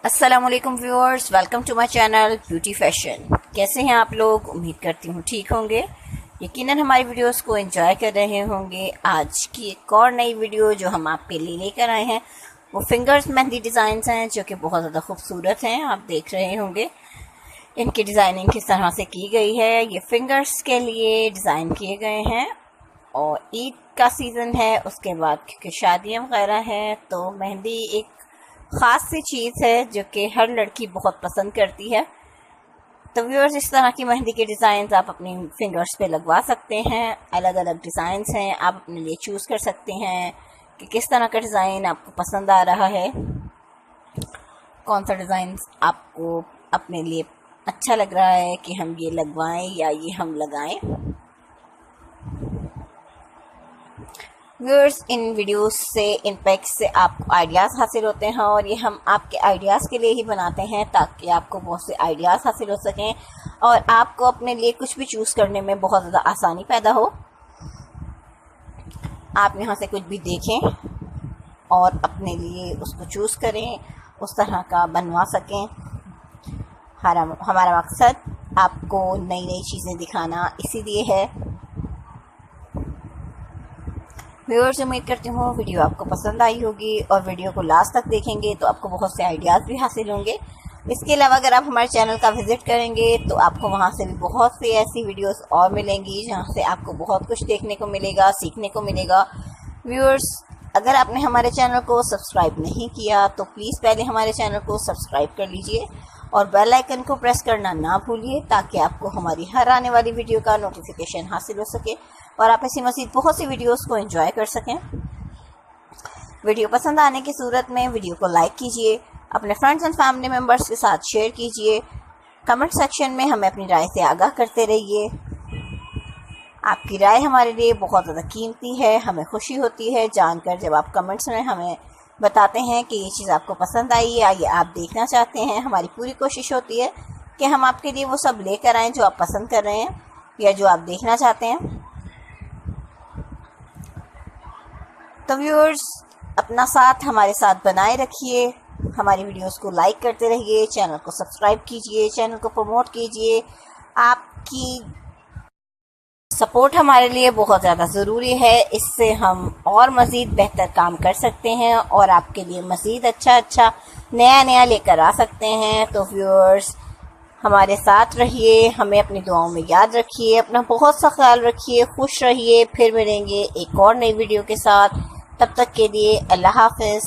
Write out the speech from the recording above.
अस्सलामुअलैकुम viewers, welcome to my channel beauty fashion. कैसे हैं आप लोग? उम्मीद करती हूँ ठीक होंगे। यकीनन हमारी वीडियोस को एंजॉय कर रहे होंगे। आज की एक और नई वीडियो जो हम आपके लिए लेकर आए हैं वो फिंगर्स मेहंदी डिज़ाइंस हैं, जो कि बहुत ज़्यादा खूबसूरत हैं। आप देख रहे होंगे इनकी डिज़ाइनिंग किस तरह से की गई है। ये फिंगर्स के लिए डिज़ाइन किए गए हैं और ईद का सीज़न है, उसके बाद क्योंकि शादियाँ वगैरह हैं तो मेहंदी एक ख़ास सी चीज़ है जो कि हर लड़की बहुत पसंद करती है। तो व्यूअर्स, इस तरह की मेहंदी के डिज़ाइंस आप अपनी फिंगर्स पे लगवा सकते हैं। अलग अलग डिज़ाइंस हैं, आप अपने लिए चूज़ कर सकते हैं कि किस तरह का डिज़ाइन आपको पसंद आ रहा है, कौन सा डिज़ाइन आपको अपने लिए अच्छा लग रहा है कि हम ये लगवाएं या ये हम लगाएं। व्यूअर्स, इन वीडियोस से, इन पैक्स से आपको आइडियाज़ हासिल होते हैं और ये हम आपके आइडियाज़ के लिए ही बनाते हैं ताकि आपको बहुत से आइडियाज़ हासिल हो सकें और आपको अपने लिए कुछ भी चूज़ करने में बहुत ज़्यादा आसानी पैदा हो। आप यहाँ से कुछ भी देखें और अपने लिए उसको चूज़ करें, उस तरह का बनवा सकें। हमारा मकसद आपको नई नई चीज़ें दिखाना इसीलिए है। व्यूअर्स, उम्मीद करती हूँ वीडियो आपको पसंद आई होगी और वीडियो को लास्ट तक देखेंगे तो आपको बहुत से आइडियाज़ भी हासिल होंगे। इसके अलावा अगर आप हमारे चैनल का विज़िट करेंगे तो आपको वहाँ से भी बहुत सी ऐसी वीडियोस और मिलेंगी जहाँ से आपको बहुत कुछ देखने को मिलेगा, सीखने को मिलेगा। व्यूअर्स, अगर आपने हमारे चैनल को सब्सक्राइब नहीं किया तो प्लीज़ पहले हमारे चैनल को सब्सक्राइब कर लीजिए और बेल आइकन को प्रेस करना ना भूलिए ताकि आपको हमारी हर आने वाली वीडियो का नोटिफिकेशन हासिल हो सके और आप ऐसी मज़ीद बहुत सी वीडियोस को एंजॉय कर सकें। वीडियो पसंद आने की सूरत में वीडियो को लाइक कीजिए, अपने फ्रेंड्स एंड फैमिली मेम्बर्स के साथ शेयर कीजिए। कमेंट सेक्शन में हमें अपनी राय से आगाह करते रहिए। आपकी राय हमारे लिए बहुत ज़्यादा कीमती है। हमें खुशी होती है जानकर जब आप कमेंट्स में हमें बताते हैं कि ये चीज़ आपको पसंद आई या ये आप देखना चाहते हैं। हमारी पूरी कोशिश होती है कि हम आपके लिए वो सब लेकर आएँ जो आप पसंद कर रहे हैं या जो आप देखना चाहते हैं। तो व्यूअर्स, अपना साथ हमारे साथ बनाए रखिए, हमारी वीडियोस को लाइक करते रहिए, चैनल को सब्सक्राइब कीजिए, चैनल को प्रमोट कीजिए। आपकी सपोर्ट हमारे लिए बहुत ज़्यादा ज़रूरी है। इससे हम और मज़ीद बेहतर काम कर सकते हैं और आपके लिए मज़ीद अच्छा नया लेकर आ सकते हैं। तो व्यूअर्स, हमारे साथ रहिए, हमें अपनी दुआओं में याद रखिए, अपना बहुत सा ख्याल रखिए, खुश रहिए। फिर मिलेंगे एक और नई वीडियो के साथ। तब तक के लिए अल्लाह हाफ़िज़।